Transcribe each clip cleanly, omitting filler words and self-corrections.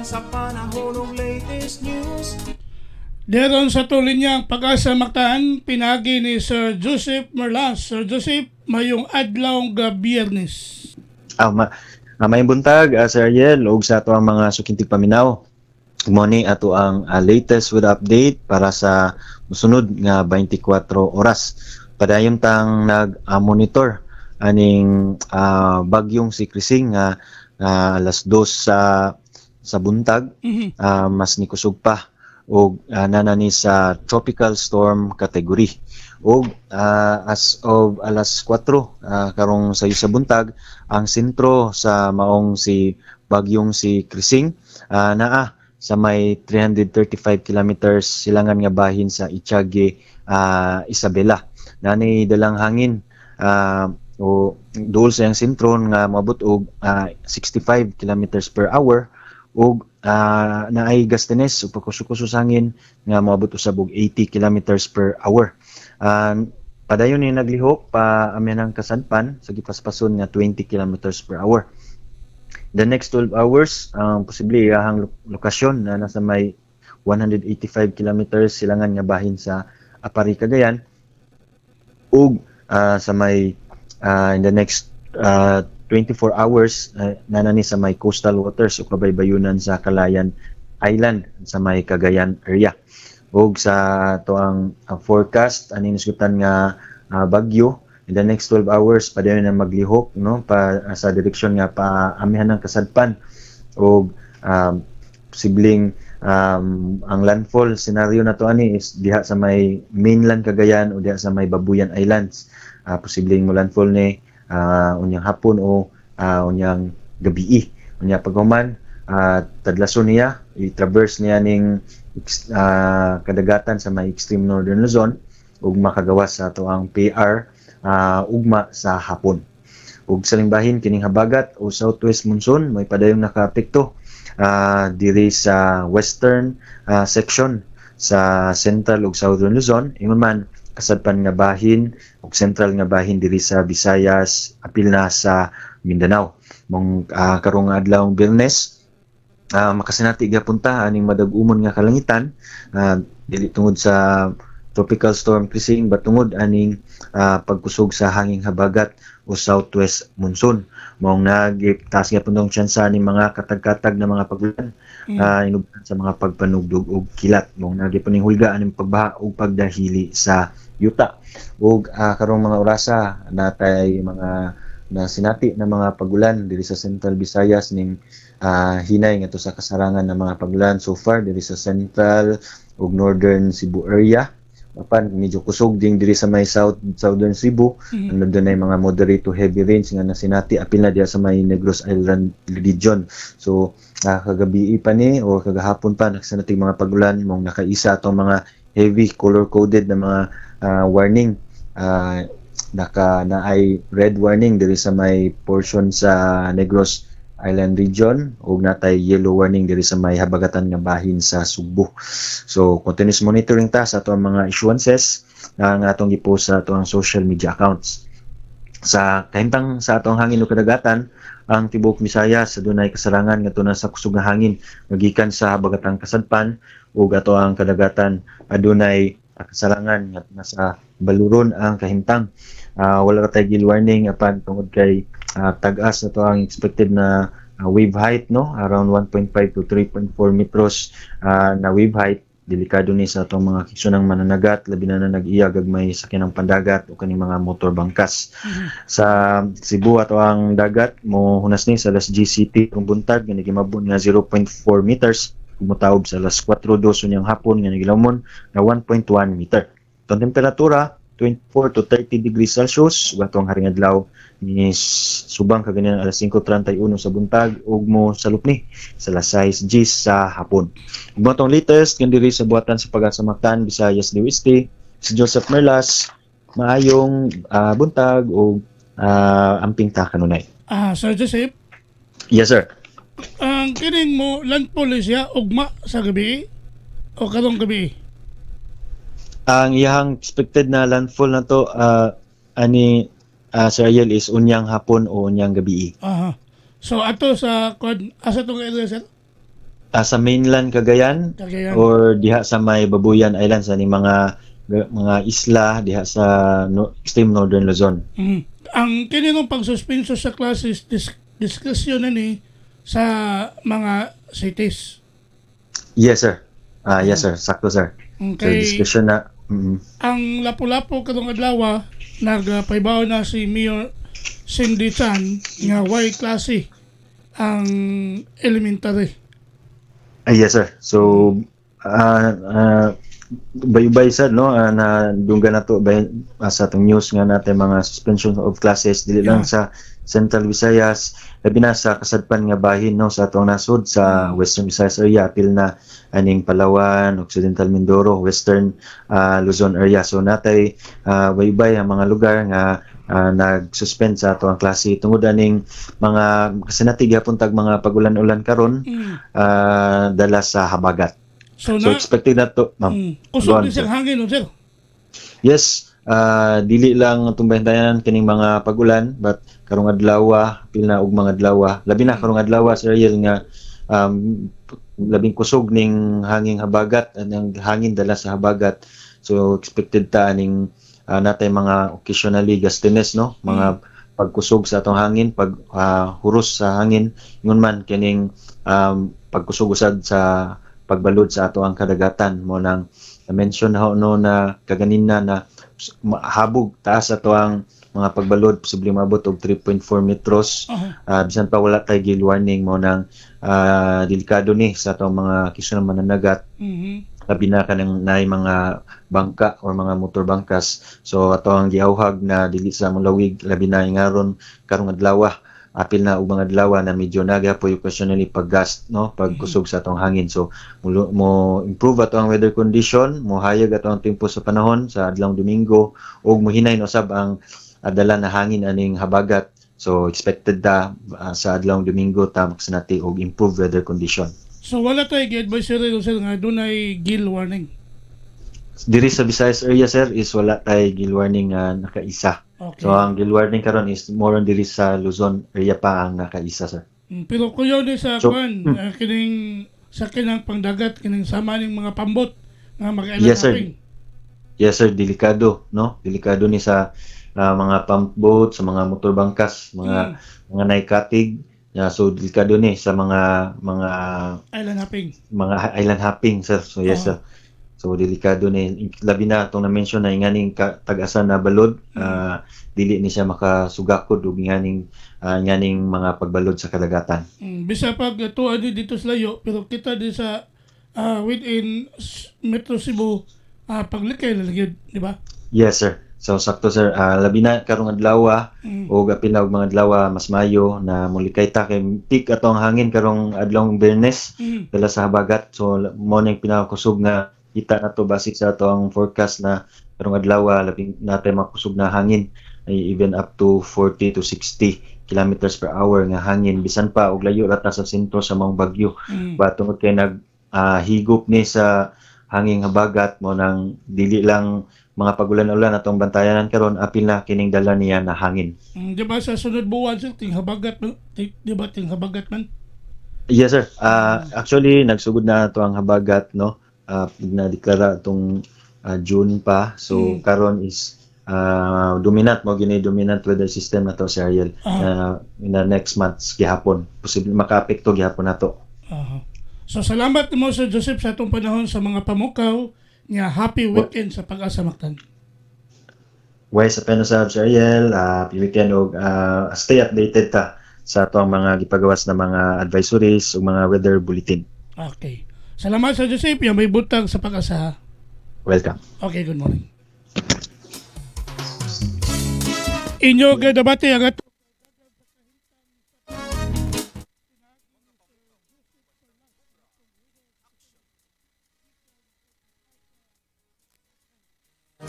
lang sa panahon ng latest news. Deron sa tuloy niyang Pag-asa Mactan, pinagi ni Sir Joseph Merlas. Sir Joseph, mayong adlaw nga Biyernes. May buntag, Sir Ariel, ug sa ato ang mga sukintig paminaw. Mo ni ato ang latest with update para sa musunod nga 24 oras. Padayon tang nag-monitor aning bagyong si Krising nga alas 2 sa buntag. Mas nikusog pa og nanani sa tropical storm category. Og as of alas 4 karong sa buntag, ang sentro sa maong si bagyong si Krising naa sa may 335 kilometers silangan nga bahin sa Itiague, Isabela. Nani dalang hangin o duol sa yang sentro nga moabot og 65 kilometers per hour ug naay gastenes o pakusukusos hangin nga moabot usab og 80 kilometers per hour. Padayon ni naglihok pa amyan ang kasadpan sa gipaspason nga 20 kilometers per hour. The next 12 hours, posible ang lokasyon na nasa may 185 kilometers silangan nga bahin sa Apari, Cagayan ug sa may in the next 24 hours nanani sa may coastal waters o kabaybayunan sa Calayan Island sa may Cagayan area. Ug sa to ang forecast ani nasgutan nga bagyo in the next 12 hours padayon na maglihok no pa sa direksyon nga paamihan ng kasadpan ug posibleng ang landfall scenario na to ani is diha sa may mainland Cagayan o diha sa may Babuyan Islands. Posibleng mo landfall ni unyang hapon o unyang gabi. Unya paghuman tadlason niya i-traverse niya ning kadagatan sa may extreme northern Luzon ug makagawas sa ato ang PR ugma sa hapon. Ug sa limbahin kining habagat o southwest monsoon may padayong nakaapekto diri sa western section sa central ug southern Luzon. Ingon man kasadpan nga bahin ug central nga bahin diri sa Visayas apil na sa Mindanao. Mong karong adlawng Biyernes makasinati gapunta aning madag-umon nga kalangitan dili tungod sa tropical storm Krising batungod aning pagkusog sa hanging habagat o southwest monsoon. Mong nagtaas nga pundong tsansa ni mga katag-katag na mga pagulan inubdan sa mga pagpanugdog ug kilat. Mong nagipuning hulga aning pagbaha ug pagdahili sa yuta. Ug karong mga orasa natay mga nasinati na mga pagulan diri sa Central Visayas ning hinay ngadto sa kasarangan ng mga pagulan so far diri sa Central ug Northern Cebu area. Apan medyo kusog ding diri sa may southern Cebu. Andun na mga moderate to heavy rains nga nasinati apil na diha sa may Negros Island region. So kagabi pa ni o kagahapon pa nagsinatig mga pagulan mong nakaisa atong mga heavy color coded na mga warning. Naay red warning diri sa may portion sa Negros Island region ug natay yellow warning diri sa may habagatan nga bahin sa Subo. So continuous monitoring ta sa atong mga issuances nga atong gipost sa atong social media accounts. Sa kahimtang sa atong hangin ug kadagatan, ang tibuok Visayas adunay kasarangan ngadto na sa kusog nga hangin gikan sa habagatang kasadpan ug ato ang kadagatan adunay kasarangan nga nasa baluron ang kahimtang. Wala tay gil warning apan tungod kay tag-as na to ang expected na wave height no around 1.5 to 3.4 metros na wave height. Delikado ni sa atong mga kigsunang mananagat labi na nag-iya gagmay sakyanang pandagat o kaning mga motor bangkas. Sa Cebu ato ang dagat mo hunas ni sa alas GCT kung buntag nga nagimabon nga 0.4 meters kumutaob sa alas 4:02 unyang hapon nga nagilawmon na 1.1 meter. Ang temperatura 24 to 30 degrees Celsius ug atong haring adlaw ni subang kaganin alas 5:31 sa buntag ug mo salupni sa alas 6:10 sa hapon. Ug atong latest diri sa buhatan sa Pag-asa Mactan, Visayas del Oeste, si Joseph Merlas. Maayong buntag ug amping ta kanunay. Sir Joseph? Yes sir. Ang kining mo landfall siya ugma sa gabi o karong gabi? Ang iyang expected na landfall na to Sir Ariel is unyang hapon o unyang gabi. So ato sa asa tong area sir? Sa mainland Cagayan Cagayan. or diha sa may Babuyan Islands ani mga isla diha sa extreme northern Luzon. Ang kininong pagsuspenso sa classes diskusyon na ni sa mga cities. Yes sir. Yes sir, sakto sir. So Okay. discussion na Ang Lapu-Lapu kadong adlaw nagpaibaw na si Mayor Cindy Chan nga way klase ang elementary. yes sir. So bay-bay sad no na dunggan nato sa atong news nga natin mga suspension of classes dili lang sa Central Visayas labi na sa kasadpan nga bahin no sa atong nasod sa Western Visayas area apil na aning Palawan, Occidental Mindoro, Western Luzon area. So natay bay-bay ang mga lugar nga nag-suspend sa atong klase tungod aning mga kasinati gyapon tag mga pagulan-ulan karon dala sa habagat. So So na expected na to, ma'am. Go kusog on, din sir. siyang hangin no sir. Yes, dili lang itong bahintayan kining mga pagulan, but karong adlaw, pil na og mga adlaw, labi na karong adlaw, Sir Ariel, nga labing kusog ning hanging habagat, ang hangin dala sa habagat. So expected ta aning natay mga occasionally gustines, no? Mga pagkusog sa atong hangin, pag huros sa hangin, ngun man kining pagkusog usad sa pagbalod sa ato ang kadagatan mo nang mention na no na kaganina na habog taas ato ang mga pagbalod posibleng maabot og 3.4 metros. Bisan pa wala tay gill warning mo nang delikado ni sa atong mga kisyon mananagat. Labi na kanang naay mga bangka or mga motor bangkas. So ato ang giawhag na dili sa mulawig labi na ingaron karong adlaw. Apil na og mga adlaw na medyo nagapoy occasionally paggas no pagkusog sa atong hangin. So mo improve ato ang weather condition, mo hayag ato ang tempo sa panahon sa adlawng Domingo ug mohinay usab ang adala na hangin aning habagat. So expected sa adlawng Domingo ta maksanati og improved weather condition. So wala tayo gi-advisory sir nga dunay gill warning. Diri sa Visayas area sir is wala tay gill warning nga nakaisa. Okay. So ang gill warning karon is more on diri sa Luzon area pa ang nakaisa sir. Pero kuyaw ni sa So, kining sa kinang pangdagat kining sama ning mga pambot nga mag-island Yes, sir. hopping. Yes sir, delikado no? Delikado ni sa mga pump boat, sa mga motor bangkas, mga naikatig. So delikado ni sa mga Island island hopping sir. So yes sir. So delikado ni labi na tong na-mention na inganing tag-asa na balod, dili ni siya makasugakod ug inganing mga pagbalod sa kadagatan. Bisa pag tuwa dito sa layo pero kita di sa within Metro Cebu paglikay lalagyan, di ba? Yes sir. So sakto sir, labi na karong adlaw o apil na og mga adlaw mas mayo na mulikay ta kay peak atong hangin karong adlawng Biyernes dala sa habagat. So mo ning pinakakusog nga kita na to basic sa atong forecast na karong adlaw labi natay makusog na hangin ay even up to 40 to 60 kilometers per hour nga hangin bisan pa og layo rata sa sentro sa mga bagyo. Ba tungod kay higop ni sa hanging habagat mo nang dili lang mga pagulan-ulan atong bantayanan karon apil na kining dala niya na hangin. Di ba sa sunod buwan sir ting habagat man? Di ba ting habagat man? Yes sir. Actually nagsugod na ato ang habagat no. Na-deklara itong June pa. So karon is dominant weather system na to si Ariel in the next month gihapon posible makaapekto gihapon nato. So salamat mo Sir Joseph sa atong panahon sa mga pamukaw nga happy weekend sa Pag-asa Mactan. Sa Penosab si Ariel, happy weekend og stay updated ta sa atong mga gipagawas na mga advisories ug mga weather bulletin. Okay. Salamat Sir Joseph, yung may butang sa Pag-asa. Welcome. Okay, good morning. Inyo gadabati ang ato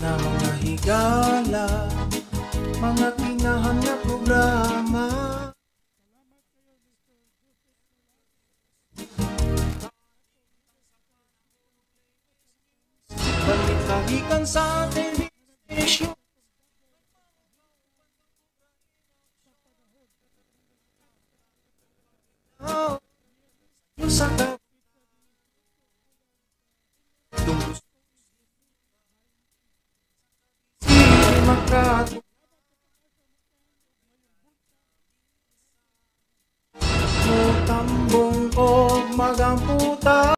na mga higala, mga kinahan na programa. Balik-balikan sa television. Yung sa Si makat mo tambong o magamputa